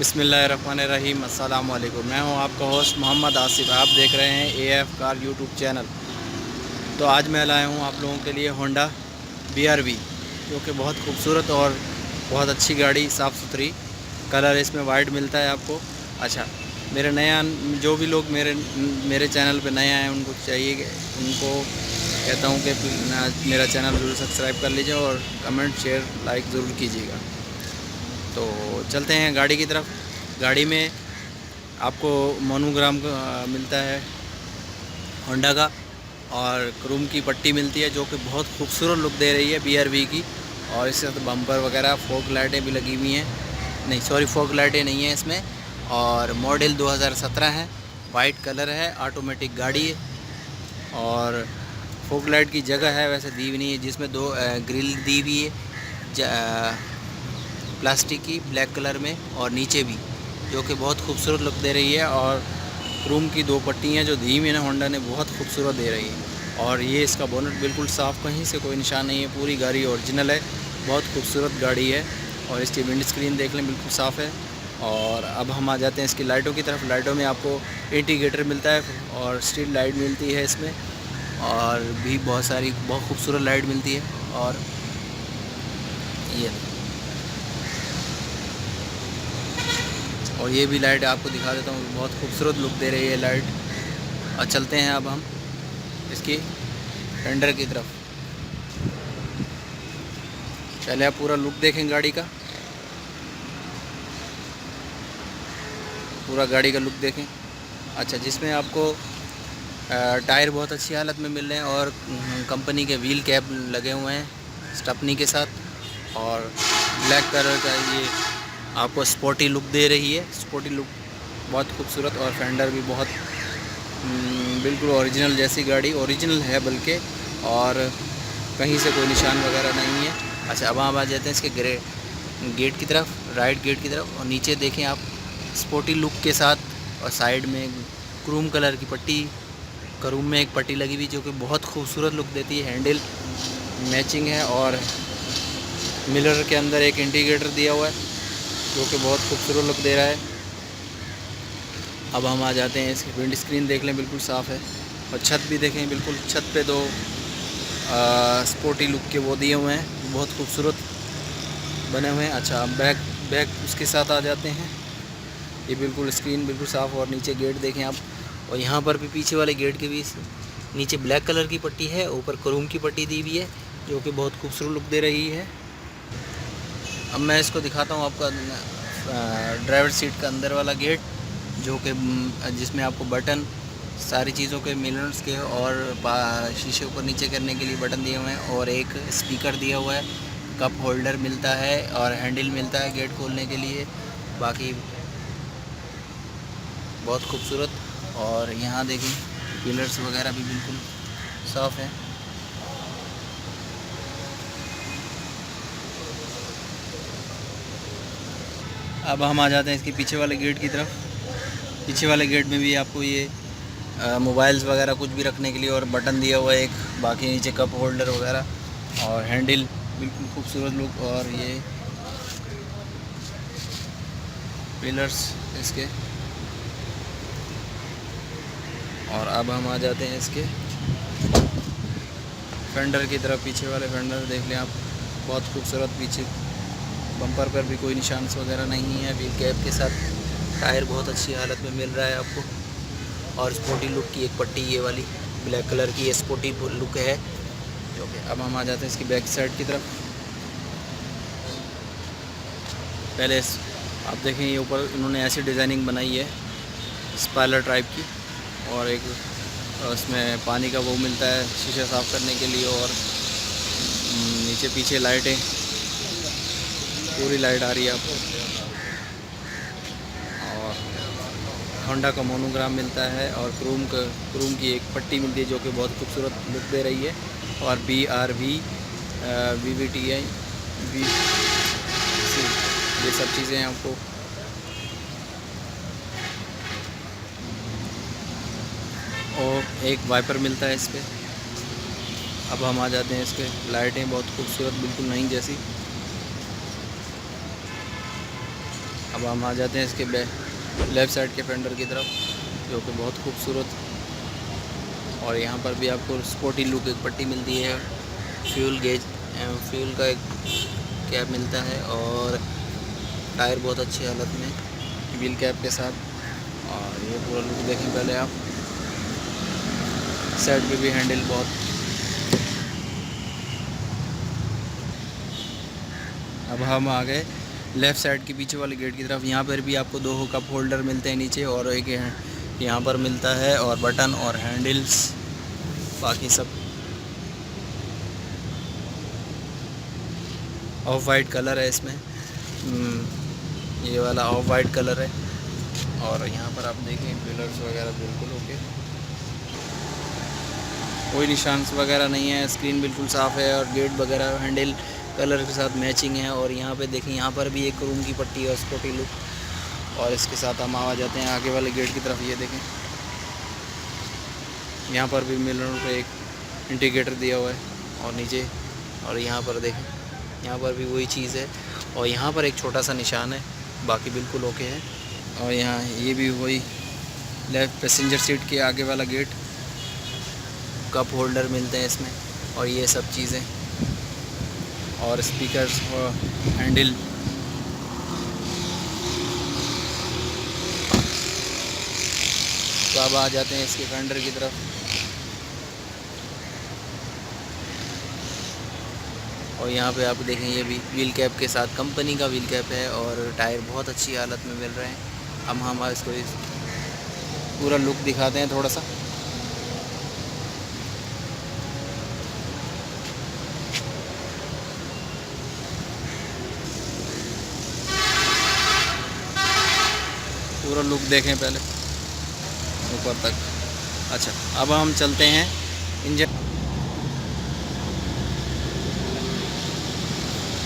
बिस्मिल्लाहिर्रहमानिर्रहीम। अस्सलाम वालेकुम। मैं हूं आपका होस्ट मोहम्मद आसिफ। आप देख रहे हैं एएफ कार यूट्यूब चैनल। तो आज मैं लाया हूं आप लोगों के लिए होंडा BRV, जो कि बहुत खूबसूरत और बहुत अच्छी गाड़ी, साफ़ सुथरी। कलर इसमें वाइट मिलता है आपको। अच्छा, मेरे नया जो भी लोग मेरे चैनल पे नए आए हैं, उनको चाहिए, उनको कहता हूं कि मेरा चैनल ज़रूर सब्सक्राइब कर लीजिए और कमेंट शेयर लाइक ज़रूर कीजिएगा। तो चलते हैं गाड़ी की तरफ। गाड़ी में आपको मोनोग्राम मिलता है होंडा का, और क्रोम की पट्टी मिलती है, जो कि बहुत खूबसूरत लुक दे रही है BRV की। और इसके साथ बम्पर वगैरह, फॉग लाइटें भी लगी हुई हैं। नहीं सॉरी, फॉग लाइटें नहीं हैं इसमें। और मॉडल 2017 है, वाइट कलर है, ऑटोमेटिक गाड़ी है। और फॉग लाइट की जगह है वैसे दी हुई नहीं है, जिसमें दो ग्रिल दी हुई है प्लास्टिक की, ब्लैक कलर में, और नीचे भी, जो कि बहुत खूबसूरत लुक दे रही है। और क्रोम की दो पट्टियाँ जो दी हुई है ना होंडा ने, बहुत खूबसूरत दे रही है। और ये इसका बोनट बिल्कुल साफ़, कहीं से कोई निशान नहीं है, पूरी गाड़ी ओरिजिनल है, बहुत खूबसूरत गाड़ी है। और इसकी विंड स्क्रीन देख लें, बिल्कुल साफ़ है। और अब हम आ जाते हैं इसकी लाइटों की तरफ। लाइटों में आपको इंडिकेटर मिलता है और स्ट्रीट लाइट मिलती है इसमें, और भी बहुत सारी बहुत खूबसूरत लाइट मिलती है। और ये भी लाइट आपको दिखा देता हूँ, बहुत खूबसूरत लुक दे रही है लाइट। और चलते हैं अब हम इसकी फेंडर की तरफ। पहले आप पूरा लुक देखें गाड़ी का, पूरा गाड़ी का लुक देखें। अच्छा, जिसमें आपको टायर बहुत अच्छी हालत में मिल रहे हैं, और कंपनी के व्हील कैप लगे हुए हैं स्टपनी के साथ। और ब्लैक कलर का ये आपको स्पोर्टी लुक दे रही है, स्पोर्टी लुक बहुत खूबसूरत। और फेंडर भी बहुत बिल्कुल ओरिजिनल जैसी गाड़ी, ओरिजिनल है बल्कि, और कहीं से कोई निशान वगैरह नहीं है। अच्छा, अब हम आ जाते हैं इसके गेट की तरफ, राइट गेट की तरफ। और नीचे देखें आप, स्पोर्टी लुक के साथ, और साइड में क्रोम कलर की पट्टी, क्रोम में एक पट्टी लगी हुई, जो कि बहुत खूबसूरत लुक देती है। हैंडल मैचिंग है, और मिरर के अंदर एक इंडिकेटर दिया हुआ है, जो कि बहुत खूबसूरत लुक दे रहा है। अब हम आ जाते हैं इसकी विंड स्क्रीन देख लें, बिल्कुल साफ़ है। और छत भी देखें, बिल्कुल छत पे दो स्पोर्टी लुक के वो दिए हुए हैं, बहुत खूबसूरत बने हुए हैं। अच्छा, बैक उसके साथ आ जाते हैं। ये बिल्कुल स्क्रीन बिल्कुल साफ़। और नीचे गेट देखें आप, और यहाँ पर भी पीछे वाले गेट के भी नीचे ब्लैक कलर की पट्टी है, ऊपर क्रोम की पट्टी दी हुई है, जो कि बहुत खूबसूरत लुक दे रही है। अब मैं इसको दिखाता हूँ आपका ड्राइवर सीट का अंदर वाला गेट, जो कि जिसमें आपको बटन सारी चीज़ों के मिरर्स के और शीशे ऊपर नीचे करने के लिए बटन दिए हुए हैं, और एक स्पीकर दिया हुआ है, कप होल्डर मिलता है, और हैंडल मिलता है गेट खोलने के लिए। बाकी बहुत खूबसूरत। और यहाँ देखें, पिलर्स वगैरह भी बिल्कुल साफ़ है। अब हम आ जाते हैं इसके पीछे वाले गेट की तरफ। पीछे वाले गेट में भी आपको ये मोबाइल्स वगैरह कुछ भी रखने के लिए और बटन दिया हुआ है एक, बाकी नीचे कप होल्डर वगैरह, और हैंडल बिल्कुल खूबसूरत लुक। और ये पिलर्स इसके। और अब हम आ जाते हैं इसके फेंडर की तरफ। पीछे वाले फेंडर देख लें आप, बहुत खूबसूरत। पीछे बम्पर पर भी कोई निशान वगैरह नहीं है, व्हील कैप के साथ। टायर बहुत अच्छी हालत में मिल रहा है आपको। और स्पोर्टी लुक की एक पट्टी ये वाली ब्लैक कलर की, ये स्पोर्टी लुक है, जो कि। अब हम आ जाते हैं इसकी बैक साइड की तरफ। पहले आप देखें, ये ऊपर इन्होंने ऐसी डिज़ाइनिंग बनाई है स्पॉइलर टाइप की, और एक उसमें पानी का वो मिलता है शीशा साफ़ करने के लिए। और नीचे पीछे लाइटें, पूरी लाइट आ रही है आपको। और होंडा का मोनोग्राम मिलता है, और क्रोम की एक पट्टी मिलती है, जो कि बहुत खूबसूरत लुक दे रही है। और BRV VVTi ये सब चीज़ें हैं आपको। और एक वाइपर मिलता है इस पर। अब हम आ जाते हैं इसके लाइटें, बहुत खूबसूरत, बिल्कुल नई जैसी। अब हम आ जाते हैं इसके लेफ़्ट साइड के फेंडर की तरफ, जो कि बहुत खूबसूरत। और यहाँ पर भी आपको स्पोर्टी लुक एक पट्टी मिलती है, फ्यूल गेज, फ्यूल का एक कैप मिलता है, और टायर बहुत अच्छी हालत में व्हील कैप के साथ। और ये पूरा लुक देखें पहले आप। साइड पे भी हैंडल बहुत। अब हम आ गए लेफ़्ट साइड के पीछे वाले गेट की तरफ। यहाँ पर भी आपको 2 कप होल्डर मिलते हैं नीचे, और एक यहाँ पर मिलता है, और बटन और हैंडल्स, बाकी सब ऑफ वाइट कलर है इसमें। ये वाला ऑफ वाइट कलर है। और यहाँ पर आप देखें पिलर्स वगैरह बिल्कुल ओके, कोई निशान वगैरह नहीं है। स्क्रीन बिल्कुल साफ़ है, और गेट वगैरह हैंडल कलर के साथ मैचिंग है। और यहाँ पे देखें, यहाँ पर भी एक रूम की पट्टी है, स्पोर्टी लुक। और इसके साथ हम आ जाते हैं आगे वाले गेट की तरफ। ये देखें, यहाँ पर भी मिरर पे एक इंडिकेटर दिया हुआ है, और नीचे, और यहाँ पर देखें, यहाँ पर भी वही चीज़ है। और यहाँ पर एक छोटा सा निशान है, बाकी बिल्कुल ओके है। और यहाँ ये भी वही लेफ़्ट पैसेंजर सीट के आगे वाला गेट, कप होल्डर मिलते हैं इसमें, और ये सब चीज़ें, और स्पीकर्स और हैंडल। तो अब आ जाते हैं इसके फेंडर की तरफ। और यहाँ पे आप देखें, ये भी व्हील कैप के साथ कंपनी का व्हील कैप है, और टायर बहुत अच्छी हालत में मिल रहे हैं। अब हम इसको पूरा लुक दिखाते हैं थोड़ा सा। पूरा लुक देखें पहले ऊपर तक। अच्छा, अब हम चलते हैं इंजन।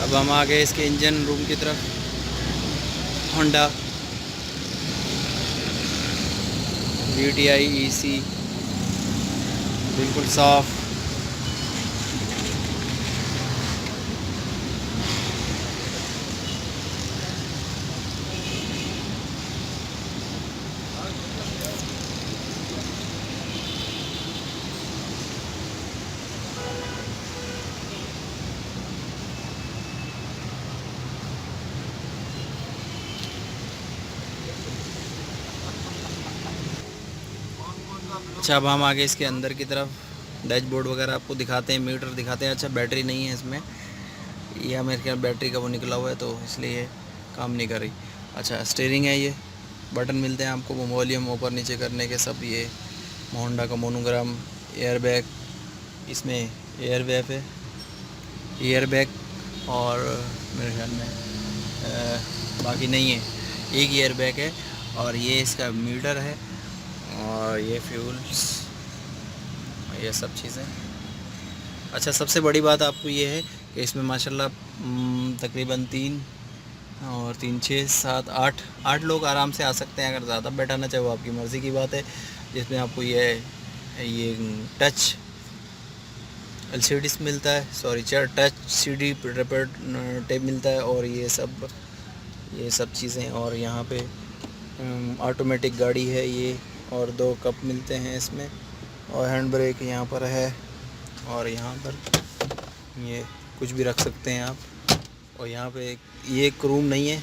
अब हम आ गए इसके इंजन रूम की तरफ। होंडा GTI EC बिल्कुल साफ़। अच्छा, अब हम आगे इसके अंदर की तरफ। डैशबोर्ड वगैरह आपको दिखाते हैं, मीटर दिखाते हैं। अच्छा, बैटरी नहीं है इसमें, यह मेरे ख्याल बैटरी का वो निकला हुआ है, तो इसलिए काम नहीं कर रही। अच्छा, स्टीयरिंग है, ये बटन मिलते हैं आपको वॉल्यूम ऊपर नीचे करने के सब। ये होंडा का मोनोग्राम। एयर बैग, इसमें एयर बैग है, एयर बैग, और मेरे ख्याल में बाकी नहीं है, एक एयर बैग है। और ये इसका मीटर है, और ये फ्यूल्स, ये सब चीज़ें। अच्छा, सबसे बड़ी बात आपको ये है कि इसमें माशाल्लाह तकरीबन 3 6 7 8 लोग आराम से आ सकते हैं। अगर ज़्यादा बैठाना चाहे वो आपकी मर्ज़ी की बात है। जिसमें आपको ये टच LCD मिलता है, sorry touch CD repair tape मिलता है, और ये सब चीज़ें। और यहाँ पे ऑटोमेटिक गाड़ी है ये, और 2 कप मिलते हैं इसमें, और हैंड ब्रेक यहाँ पर है। और यहाँ पर ये कुछ भी रख सकते हैं आप। और यहाँ पे ये एक रूम नहीं है,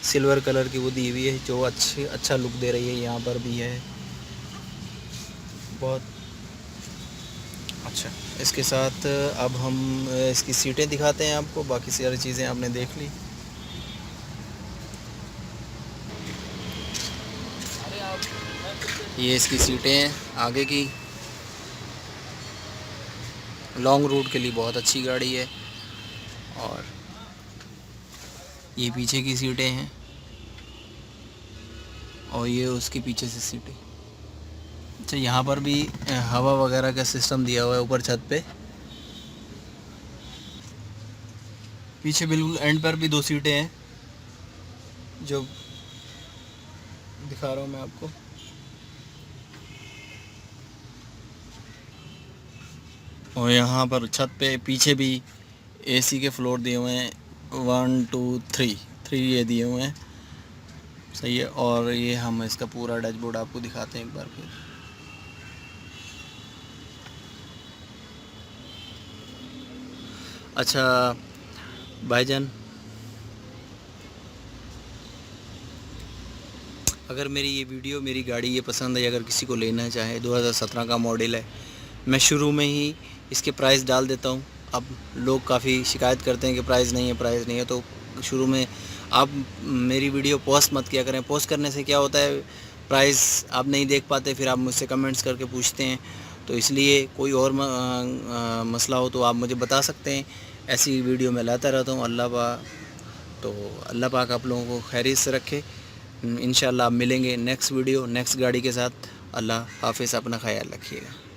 सिल्वर कलर की वो दी हुई है, जो अच्छा लुक दे रही है। यहाँ पर भी है बहुत अच्छा। इसके साथ अब हम इसकी सीटें दिखाते हैं आपको, बाकी सारी चीज़ें आपने देख ली। ये इसकी सीटें हैं आगे की, लॉन्ग रूट के लिए बहुत अच्छी गाड़ी है। और ये पीछे की सीटें हैं, और ये उसके पीछे से सीटें। अच्छा, यहाँ पर भी हवा वगैरह का सिस्टम दिया हुआ है ऊपर छत पे। पीछे बिल्कुल एंड पर भी 2 सीटें हैं, जो दिखा रहा हूँ मैं आपको। और यहाँ पर छत पे पीछे भी AC के फ्लोर दिए हुए हैं, 1 2 3 ये दिए हुए हैं। सही है। और ये हम इसका पूरा डैशबोर्ड आपको दिखाते हैं एक बार फिर। अच्छा भाईजान, अगर मेरी ये वीडियो, मेरी गाड़ी ये पसंद है, अगर किसी को लेना चाहे, 2017 का मॉडल है, मैं शुरू में ही इसके प्राइस डाल देता हूँ। अब लोग काफ़ी शिकायत करते हैं कि प्राइस नहीं है, प्राइस नहीं है, तो शुरू में आप मेरी वीडियो पोस्ट मत किया करें। पोस्ट करने से क्या होता है, प्राइस आप नहीं देख पाते, फिर आप मुझसे कमेंट्स करके पूछते हैं। तो इसलिए कोई और मसला हो तो आप मुझे बता सकते हैं। ऐसी वीडियो मैं लाता रहता हूँ। अल्लाह पाक आप लोगों को खैरियत से रखे। इंशाल्लाह आप मिलेंगे नेक्स्ट वीडियो, नेक्स्ट गाड़ी के साथ। अल्लाह हाफ़िज़, अपना ख्याल रखिएगा।